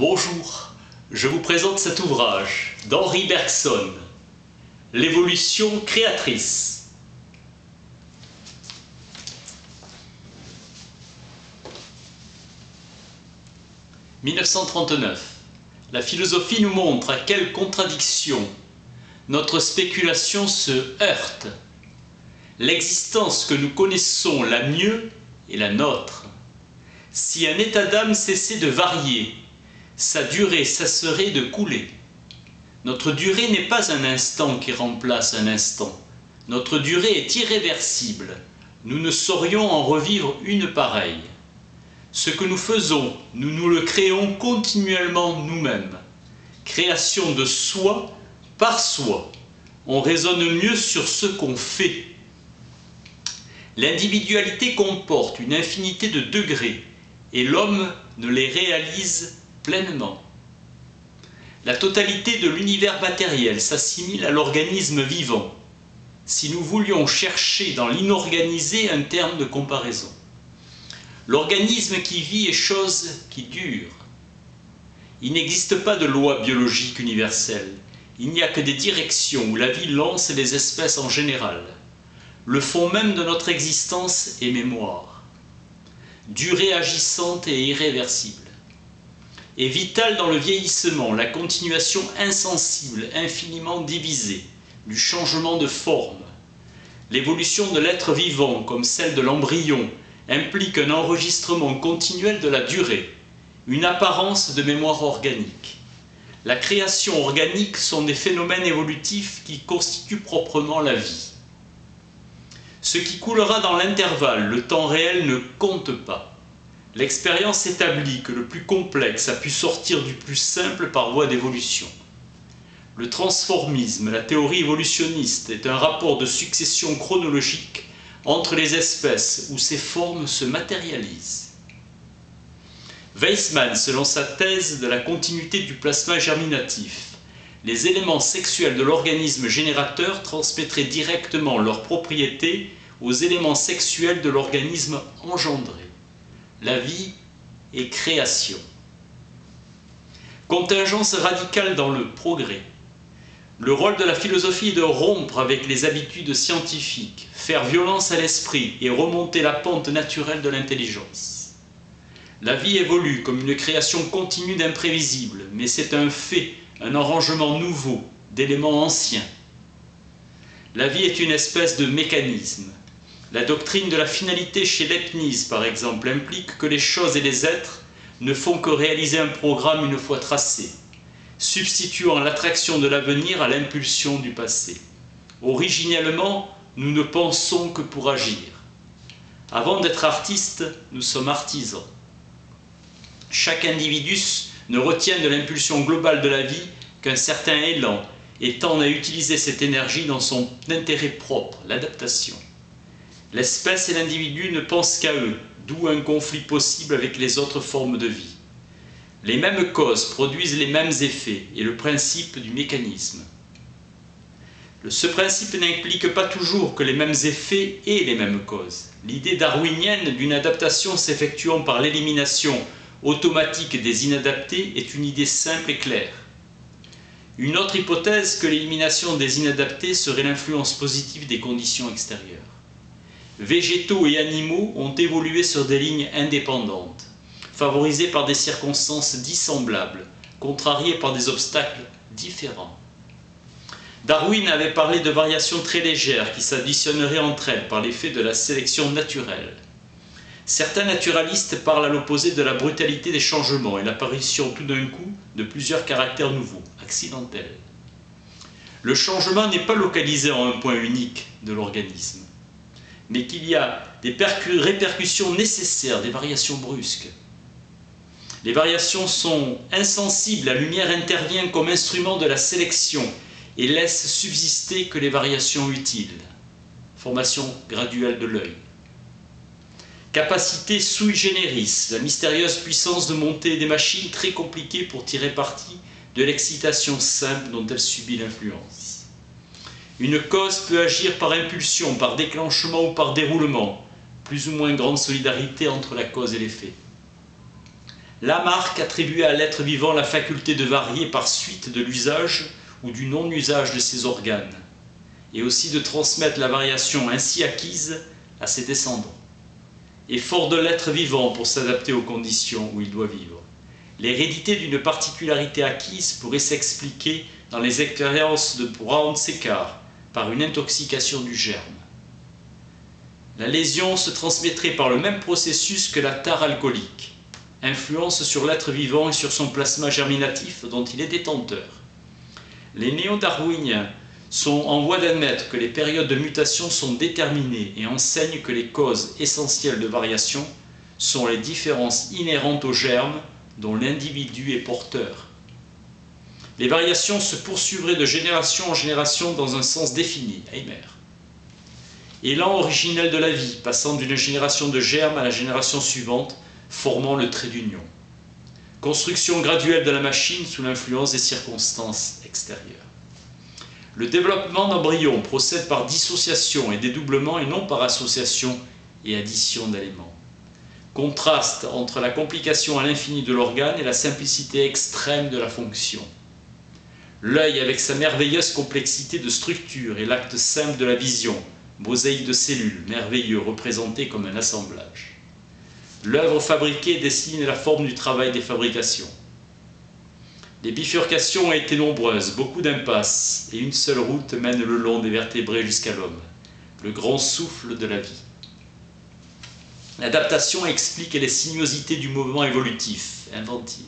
Bonjour, je vous présente cet ouvrage d'Henri Bergson, L'évolution créatrice. « 1939. La philosophie nous montre à quelle contradiction notre spéculation se heurte. L'existence que nous connaissons la mieux est la nôtre. Si un état d'âme cessait de varier, sa durée cesserait de couler. Notre durée n'est pas un instant qui remplace un instant. Notre durée est irréversible. Nous ne saurions en revivre une pareille. Ce que nous faisons, nous nous le créons continuellement nous-mêmes. Création de soi par soi. On raisonne mieux sur ce qu'on fait. L'individualité comporte une infinité de degrés et l'homme ne les réalise pleinement. La totalité de l'univers matériel s'assimile à l'organisme vivant, si nous voulions chercher dans l'inorganisé un terme de comparaison. L'organisme qui vit est chose qui dure. Il n'existe pas de loi biologique universelle, il n'y a que des directions où la vie lance les espèces en général. Le fond même de notre existence est mémoire, durée agissante et irréversible. Est vitale dans le vieillissement, la continuation insensible, infiniment divisée, du changement de forme. L'évolution de l'être vivant, comme celle de l'embryon, implique un enregistrement continuel de la durée, une apparence de mémoire organique. La création organique sont des phénomènes évolutifs qui constituent proprement la vie. Ce qui coulera dans l'intervalle, le temps réel ne compte pas. L'expérience établit que le plus complexe a pu sortir du plus simple par voie d'évolution. Le transformisme, la théorie évolutionniste, est un rapport de succession chronologique entre les espèces où ces formes se matérialisent. Weismann, selon sa thèse de la continuité du plasma germinatif, les éléments sexuels de l'organisme générateur transmettraient directement leurs propriétés aux éléments sexuels de l'organisme engendré. La vie est création. Contingence radicale dans le progrès. Le rôle de la philosophie est de rompre avec les habitudes scientifiques, faire violence à l'esprit et remonter la pente naturelle de l'intelligence. La vie évolue comme une création continue d'imprévisible, mais c'est un fait, un arrangement nouveau d'éléments anciens. La vie est une espèce de mécanisme. La doctrine de la finalité chez Leibniz, par exemple, implique que les choses et les êtres ne font que réaliser un programme une fois tracé, substituant l'attraction de l'avenir à l'impulsion du passé. Originellement, nous ne pensons que pour agir. Avant d'être artiste, nous sommes artisans. Chaque individu ne retient de l'impulsion globale de la vie qu'un certain élan et tend à utiliser cette énergie dans son intérêt propre, l'adaptation. L'espèce et l'individu ne pensent qu'à eux, d'où un conflit possible avec les autres formes de vie. Les mêmes causes produisent les mêmes effets et le principe du mécanisme. Ce principe n'implique pas toujours que les mêmes effets aient les mêmes causes. L'idée darwinienne d'une adaptation s'effectuant par l'élimination automatique des inadaptés est une idée simple et claire. Une autre hypothèse que l'élimination des inadaptés serait l'influence positive des conditions extérieures. Végétaux et animaux ont évolué sur des lignes indépendantes, favorisés par des circonstances dissemblables, contrariés par des obstacles différents. Darwin avait parlé de variations très légères qui s'additionneraient entre elles par l'effet de la sélection naturelle. Certains naturalistes parlent à l'opposé de la brutalité des changements et l'apparition tout d'un coup de plusieurs caractères nouveaux, accidentels. Le changement n'est pas localisé en un point unique de l'organisme, mais qu'il y a des répercussions nécessaires, des variations brusques. Les variations sont insensibles, la lumière intervient comme instrument de la sélection et laisse subsister que les variations utiles. Formation graduelle de l'œil. Capacité sui generis, la mystérieuse puissance de monter des machines très compliquées pour tirer parti de l'excitation simple dont elle subit l'influence. Une cause peut agir par impulsion, par déclenchement ou par déroulement, plus ou moins grande solidarité entre la cause et l'effet. Lamarck attribuait à l'être vivant la faculté de varier par suite de l'usage ou du non-usage de ses organes, et aussi de transmettre la variation ainsi acquise à ses descendants. Et fort de l'être vivant pour s'adapter aux conditions où il doit vivre. L'hérédité d'une particularité acquise pourrait s'expliquer dans les expériences de Brown-Séquard par une intoxication du germe. La lésion se transmettrait par le même processus que la tare alcoolique, influence sur l'être vivant et sur son plasma germinatif dont il est détenteur. Les néo-darwiniens sont en voie d'admettre que les périodes de mutation sont déterminées et enseignent que les causes essentielles de variation sont les différences inhérentes aux germes dont l'individu est porteur. Les variations se poursuivraient de génération en génération dans un sens défini, Eimer. Élan originel de la vie, passant d'une génération de germes à la génération suivante, formant le trait d'union. Construction graduelle de la machine sous l'influence des circonstances extérieures. Le développement d'embryons procède par dissociation et dédoublement et non par association et addition d'éléments. Contraste entre la complication à l'infini de l'organe et la simplicité extrême de la fonction. L'œil avec sa merveilleuse complexité de structure et l'acte simple de la vision, mosaïque de cellules, merveilleux, représenté comme un assemblage. L'œuvre fabriquée dessine la forme du travail des fabrications. Les bifurcations ont été nombreuses, beaucoup d'impasses, et une seule route mène le long des vertébrés jusqu'à l'homme, le grand souffle de la vie. L'adaptation explique les sinuosités du mouvement évolutif, inventive.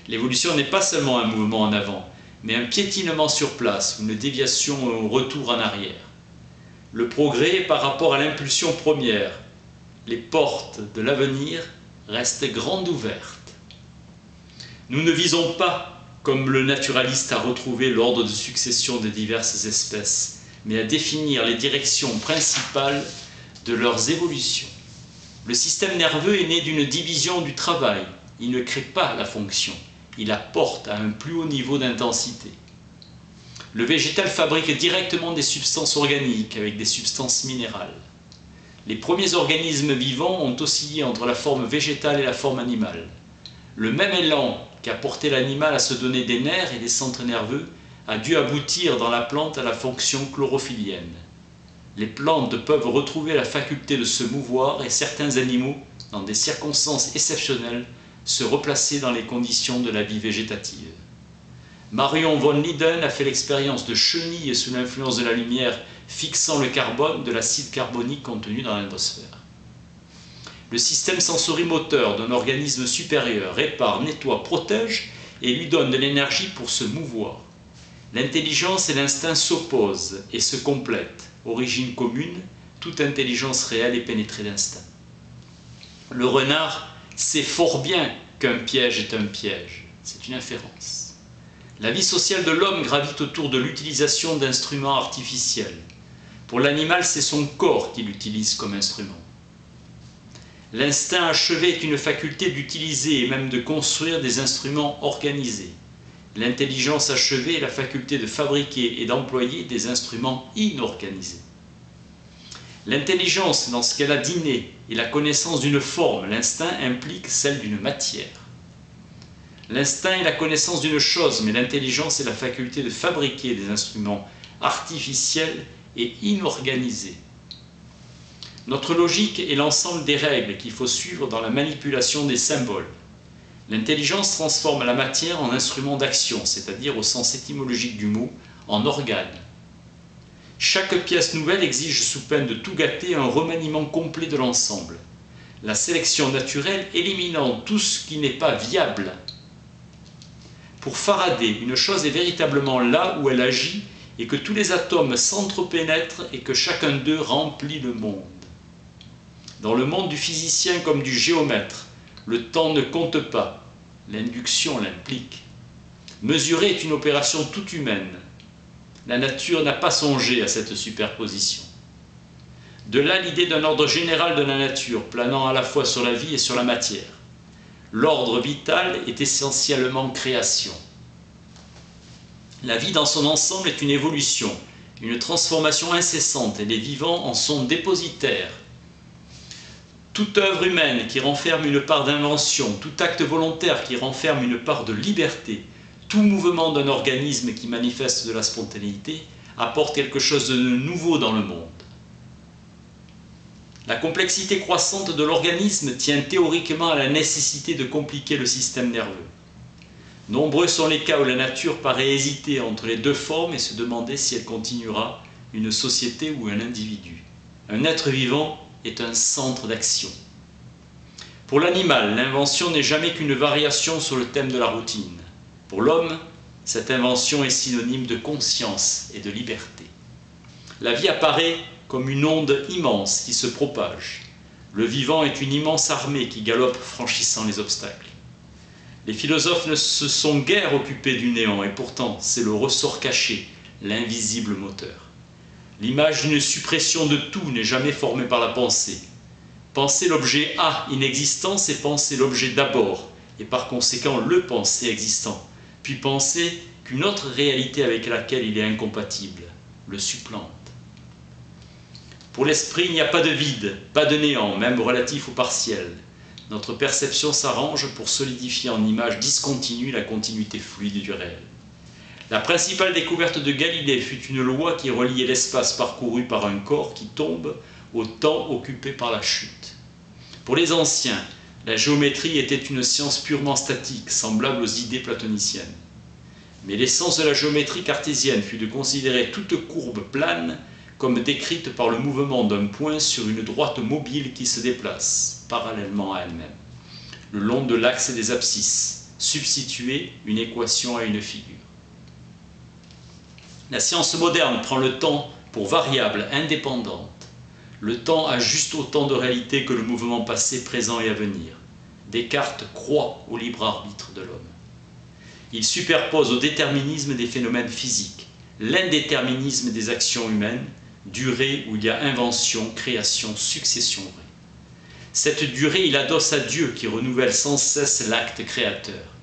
L'évolution n'est pas seulement un mouvement en avant, mais un piétinement sur place, une déviation ou un retour en arrière. Le progrès est par rapport à l'impulsion première. Les portes de l'avenir restent grandes ouvertes. Nous ne visons pas, comme le naturaliste, à retrouver l'ordre de succession des diverses espèces, mais à définir les directions principales de leurs évolutions. Le système nerveux est né d'une division du travail. Il ne crée pas la fonction, il apporte à un plus haut niveau d'intensité. Le végétal fabrique directement des substances organiques avec des substances minérales. Les premiers organismes vivants ont oscillé entre la forme végétale et la forme animale. Le même élan qu'a porté l'animal à se donner des nerfs et des centres nerveux a dû aboutir dans la plante à la fonction chlorophyllienne. Les plantes peuvent retrouver la faculté de se mouvoir et certains animaux, dans des circonstances exceptionnelles, se replacer dans les conditions de la vie végétative. Marion von Leyden a fait l'expérience de chenilles sous l'influence de la lumière fixant le carbone de l'acide carbonique contenu dans l'atmosphère. Le système sensorimoteur d'un organisme supérieur répare, nettoie, protège et lui donne de l'énergie pour se mouvoir. L'intelligence et l'instinct s'opposent et se complètent. Origine commune, toute intelligence réelle est pénétrée d'instinct. Le renard sait fort bien qu'un piège est un piège. C'est une inférence. La vie sociale de l'homme gravite autour de l'utilisation d'instruments artificiels. Pour l'animal, c'est son corps qui l'utilise comme instrument. L'instinct achevé est une faculté d'utiliser et même de construire des instruments organisés. L'intelligence achevée est la faculté de fabriquer et d'employer des instruments inorganisés. L'intelligence, dans ce qu'elle a d'inné, est la connaissance d'une forme. L'instinct implique celle d'une matière. L'instinct est la connaissance d'une chose, mais l'intelligence est la faculté de fabriquer des instruments artificiels et inorganisés. Notre logique est l'ensemble des règles qu'il faut suivre dans la manipulation des symboles. L'intelligence transforme la matière en instrument d'action, c'est-à-dire au sens étymologique du mot, en organe. Chaque pièce nouvelle exige sous peine de tout gâter un remaniement complet de l'ensemble. La sélection naturelle éliminant tout ce qui n'est pas viable. Pour Faraday, une chose est véritablement là où elle agit et que tous les atomes s'entrepénètrent et que chacun d'eux remplit le monde. Dans le monde du physicien comme du géomètre, le temps ne compte pas, l'induction l'implique. Mesurer est une opération toute humaine. La nature n'a pas songé à cette superposition. De là l'idée d'un ordre général de la nature, planant à la fois sur la vie et sur la matière. L'ordre vital est essentiellement création. La vie dans son ensemble est une évolution, une transformation incessante, et les vivants en sont dépositaires. Toute œuvre humaine qui renferme une part d'invention, tout acte volontaire qui renferme une part de liberté, tout mouvement d'un organisme qui manifeste de la spontanéité, apporte quelque chose de nouveau dans le monde. La complexité croissante de l'organisme tient théoriquement à la nécessité de compliquer le système nerveux. Nombreux sont les cas où la nature paraît hésiter entre les deux formes et se demander si elle continuera une société ou un individu. Un être vivant est un centre d'action. Pour l'animal, l'invention n'est jamais qu'une variation sur le thème de la routine. Pour l'homme, cette invention est synonyme de conscience et de liberté. La vie apparaît comme une onde immense qui se propage. Le vivant est une immense armée qui galope franchissant les obstacles. Les philosophes ne se sont guère occupés du néant et pourtant c'est le ressort caché, l'invisible moteur. L'image d'une suppression de tout n'est jamais formée par la pensée. Penser l'objet A inexistant, c'est penser l'objet d'abord, et par conséquent le penser existant, puis penser qu'une autre réalité avec laquelle il est incompatible, le supplante. Pour l'esprit, il n'y a pas de vide, pas de néant, même relatif ou partiel. Notre perception s'arrange pour solidifier en image discontinue la continuité fluide du réel. La principale découverte de Galilée fut une loi qui reliait l'espace parcouru par un corps qui tombe au temps occupé par la chute. Pour les anciens, la géométrie était une science purement statique, semblable aux idées platoniciennes. Mais l'essence de la géométrie cartésienne fut de considérer toute courbe plane comme décrite par le mouvement d'un point sur une droite mobile qui se déplace, parallèlement à elle-même, le long de l'axe des abscisses, substituer une équation à une figure. La science moderne prend le temps pour variable indépendante. Le temps a juste autant de réalité que le mouvement passé, présent et à venir. Descartes croit au libre arbitre de l'homme. Il superpose au déterminisme des phénomènes physiques, l'indéterminisme des actions humaines, durée où il y a invention, création, succession vraie. Cette durée, il adosse à Dieu qui renouvelle sans cesse l'acte créateur,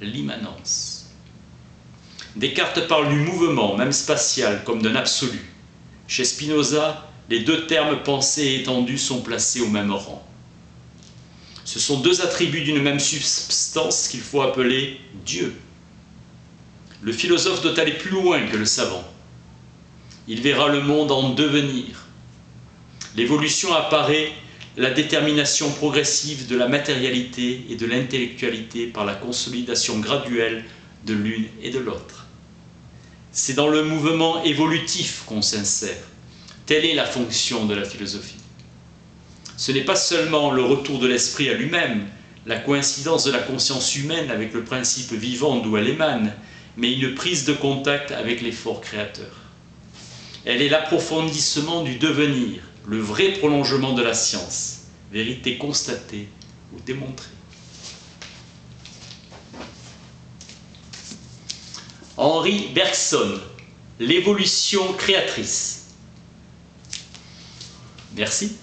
l'immanence. Descartes parle du mouvement, même spatial, comme d'un absolu. Chez Spinoza, les deux termes pensée et étendue sont placés au même rang. Ce sont deux attributs d'une même substance qu'il faut appeler Dieu. Le philosophe doit aller plus loin que le savant. Il verra le monde en devenir. L'évolution apparaît la détermination progressive de la matérialité et de l'intellectualité par la consolidation graduelle de l'une et de l'autre. C'est dans le mouvement évolutif qu'on s'insère. Telle est la fonction de la philosophie. Ce n'est pas seulement le retour de l'esprit à lui-même, la coïncidence de la conscience humaine avec le principe vivant d'où elle émane, mais une prise de contact avec l'effort créateur. Elle est l'approfondissement du devenir, le vrai prolongement de la science, vérité constatée ou démontrée. Henri Bergson, l'évolution créatrice. Merci.